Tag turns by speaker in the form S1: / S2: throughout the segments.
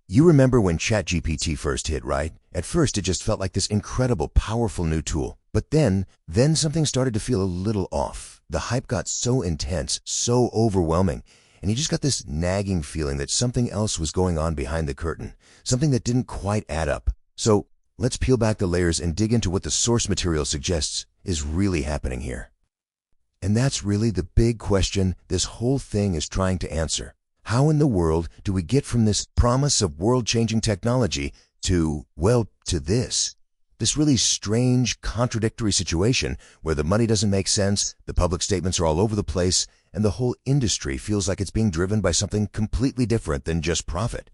S1: You remember when ChatGPT first hit, right? At first, it just felt like this incredible, powerful new tool. But then something started to feel a little off. The hype got so intense, so overwhelming, and you just got this nagging feeling that something else was going on behind the curtain, something that didn't quite add up. So let's peel back the layers and dig into what the source material suggests is really happening here. And that's really the big question this whole thing is trying to answer. How in the world do we get from this promise of world-changing technology to this? This really strange, contradictory situation where the money doesn't make sense, the public statements are all over the place, and the whole industry feels like it's being driven by something completely different than just profit.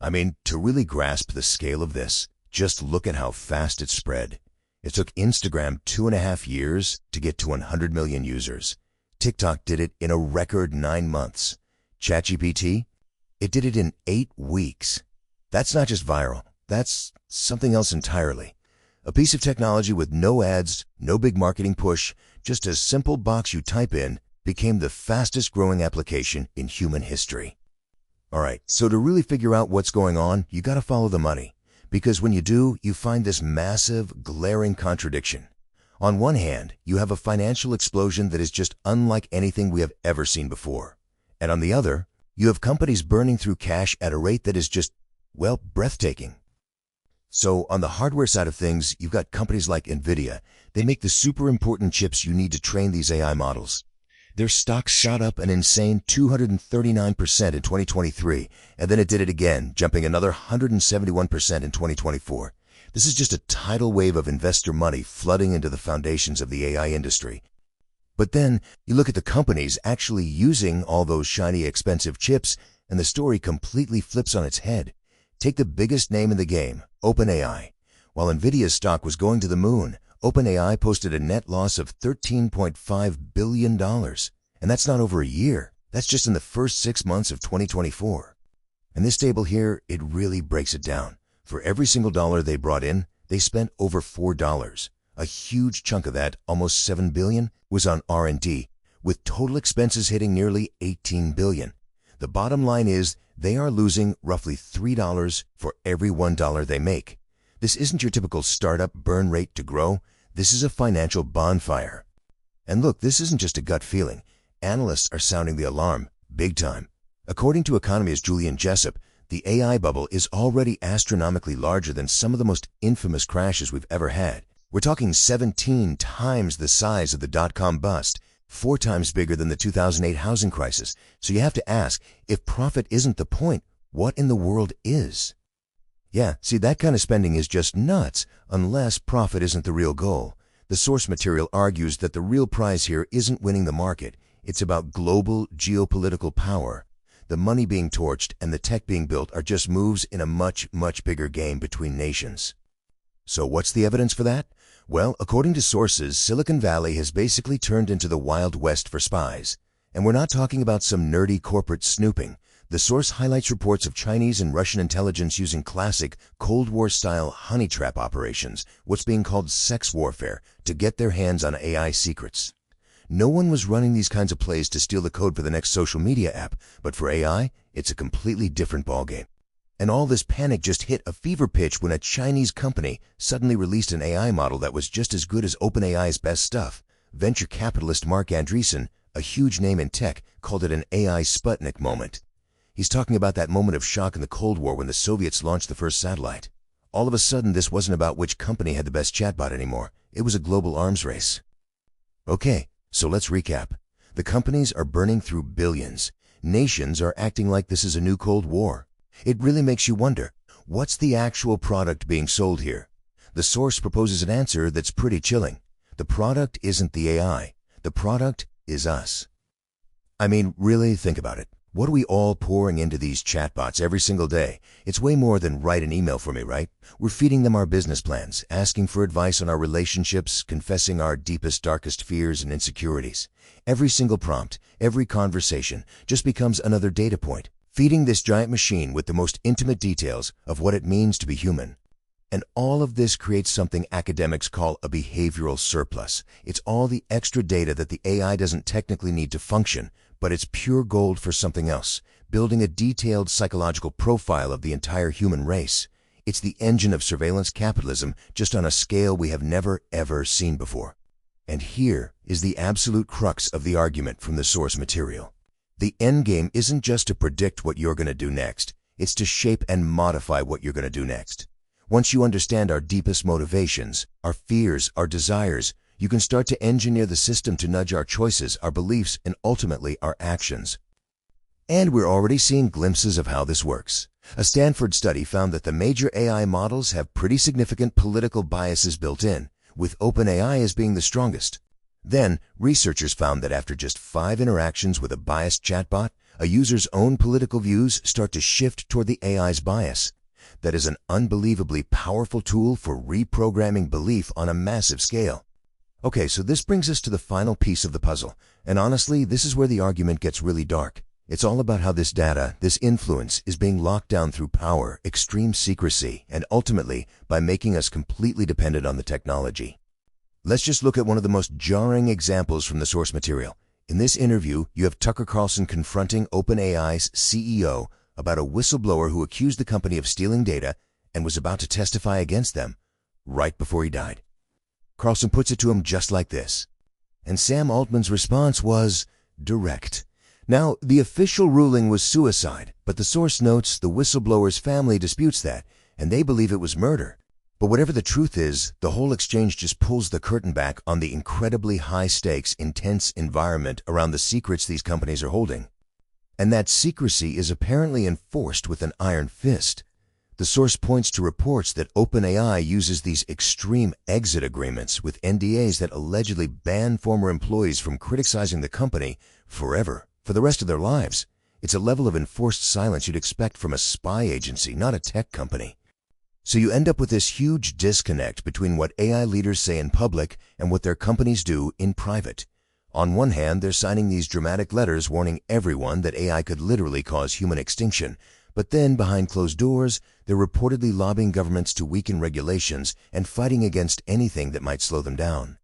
S1: I mean, to really grasp the scale of this, just look at how fast it spread. It took Instagram 2.5 years to get to 100 million users. TikTok did it in a record 9 months. ChatGPT, it did it in 8 weeks. That's not just viral. That's something else entirely. A piece of technology with no ads, no big marketing push, just a simple box you type in, became the fastest growing application in human history. All right, so to really figure out what's going on, you got to follow the money. Because when you do, you find this massive, glaring contradiction. On one hand, you have a financial explosion that is just unlike anything we have ever seen before. And on the other, you have companies burning through cash at a rate that is just, breathtaking. So on the hardware side of things, you've got companies like NVIDIA. They make the super important chips you need to train these AI models. Their stock shot up an insane 239% in 2023, and then it did it again, jumping another 171% in 2024. This is just a tidal wave of investor money flooding into the foundations of the AI industry. But then you look at the companies actually using all those shiny, expensive chips, and the story completely flips on its head. Take the biggest name in the game, OpenAI. While NVIDIA's stock was going to the moon, OpenAI posted a net loss of $13.5 billion. And that's not over a year. That's just in the first 6 months of 2024. And this table here, it really breaks it down. For every single dollar they brought in, they spent over $4. A huge chunk of that, almost $7 billion, was on R&D, with total expenses hitting nearly $18 billion. The bottom line is they are losing roughly $3 for every $1 they make. This isn't your typical startup burn rate to grow. This is a financial bonfire. And look, this isn't just a gut feeling. Analysts are sounding the alarm, big time. According to economist Julian Jessup, the AI bubble is already astronomically larger than some of the most infamous crashes we've ever had. We're talking 17 times the size of the dot-com bust, 4 times bigger than the 2008 housing crisis. So you have to ask, if profit isn't the point, what in the world is? Yeah, see, that kind of spending is just nuts, unless profit isn't the real goal. The source material argues that the real prize here isn't winning the market. It's about global geopolitical power. The money being torched and the tech being built are just moves in a much, much bigger game between nations. So what's the evidence for that? Well, according to sources, Silicon Valley has basically turned into the Wild West for spies. And we're not talking about some nerdy corporate snooping. The source highlights reports of Chinese and Russian intelligence using classic Cold War-style honey trap operations, what's being called sex warfare, to get their hands on AI secrets. No one was running these kinds of plays to steal the code for the next social media app, but for AI, it's a completely different ballgame. And all this panic just hit a fever pitch when a Chinese company suddenly released an AI model that was just as good as OpenAI's best stuff. Venture capitalist Mark Andreessen, a huge name in tech, called it an AI Sputnik moment. He's talking about that moment of shock in the Cold War when the Soviets launched the first satellite. All of a sudden, this wasn't about which company had the best chatbot anymore. It was a global arms race. Okay, so let's recap. The companies are burning through billions. Nations are acting like this is a new Cold War. It really makes you wonder, what's the actual product being sold here? The source proposes an answer that's pretty chilling. The product isn't the AI. The product is us. I mean, really think about it. What are we all pouring into these chatbots every single day? It's way more than write an email for me, right? We're feeding them our business plans, asking for advice on our relationships, confessing our deepest, darkest fears and insecurities. Every single prompt, every conversation just becomes another data point, feeding this giant machine with the most intimate details of what it means to be human. And all of this creates something academics call a behavioral surplus. It's all the extra data that the AI doesn't technically need to function, but it's pure gold for something else, building a detailed psychological profile of the entire human race. It's the engine of surveillance capitalism, just on a scale we have never, ever seen before. And here is the absolute crux of the argument from the source material. The endgame isn't just to predict what you're going to do next. It's to shape and modify what you're going to do next. Once you understand our deepest motivations, our fears, our desires, you can start to engineer the system to nudge our choices, our beliefs, and ultimately our actions. And we're already seeing glimpses of how this works. A Stanford study found that the major AI models have pretty significant political biases built in, with OpenAI as being the strongest. Then, researchers found that after just 5 interactions with a biased chatbot, a user's own political views start to shift toward the AI's bias. That is an unbelievably powerful tool for reprogramming belief on a massive scale. Okay, so this brings us to the final piece of the puzzle, and honestly, this is where the argument gets really dark. It's all about how this data, this influence, is being locked down through power, extreme secrecy, and ultimately by making us completely dependent on the technology. Let's just look at one of the most jarring examples from the source material. In this interview, you have Tucker Carlson confronting OpenAI's CEO about a whistleblower who accused the company of stealing data and was about to testify against them right before he died. Carlson puts it to him just like this. And Sam Altman's response was direct. Now, the official ruling was suicide, but the source notes the whistleblower's family disputes that, and they believe it was murder. But whatever the truth is, the whole exchange just pulls the curtain back on the incredibly high-stakes, intense environment around the secrets these companies are holding. And that secrecy is apparently enforced with an iron fist. The source points to reports that OpenAI uses these extreme exit agreements with NDAs that allegedly ban former employees from criticizing the company forever, for the rest of their lives. It's a level of enforced silence you'd expect from a spy agency, not a tech company. So you end up with this huge disconnect between what AI leaders say in public and what their companies do in private. On one hand, they're signing these dramatic letters warning everyone that AI could literally cause human extinction. But then, behind closed doors, they're reportedly lobbying governments to weaken regulations and fighting against anything that might slow them down.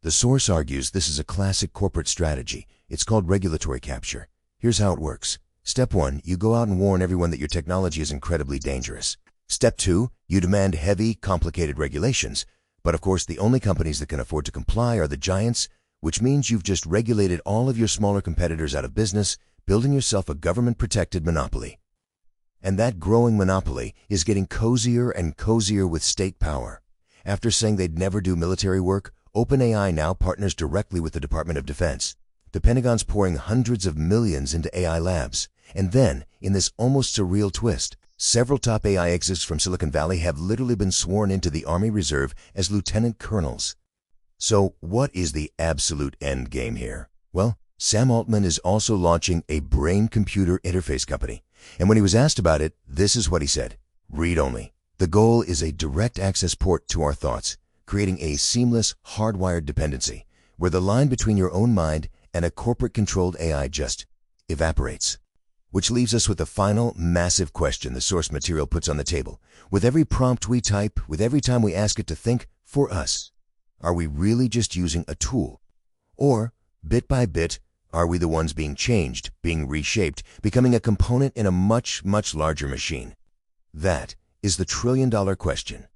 S1: The source argues this is a classic corporate strategy. It's called regulatory capture. Here's how it works. Step 1, you go out and warn everyone that your technology is incredibly dangerous. Step 2, you demand heavy, complicated regulations. But of course, the only companies that can afford to comply are the giants, which means you've just regulated all of your smaller competitors out of business, building yourself a government-protected monopoly. And that growing monopoly is getting cozier and cozier with state power. After saying they'd never do military work, OpenAI now partners directly with the Department of Defense. The Pentagon's pouring hundreds of millions into AI labs. And then, in this almost surreal twist, several top AI execs from Silicon Valley have literally been sworn into the Army Reserve as lieutenant colonels. So, what is the absolute end game here? Well, Sam Altman is also launching a brain-computer interface company. And when he was asked about it, this is what he said. Read only. The goal is a direct access port to our thoughts, creating a seamless, hardwired dependency, where the line between your own mind and a corporate-controlled AI just evaporates. Which leaves us with the final, massive question the source material puts on the table. With every prompt we type, with every time we ask it to think for us, are we really just using a tool? Or, bit by bit, are we the ones being changed, being reshaped, becoming a component in a much, much larger machine? That is the trillion-dollar question.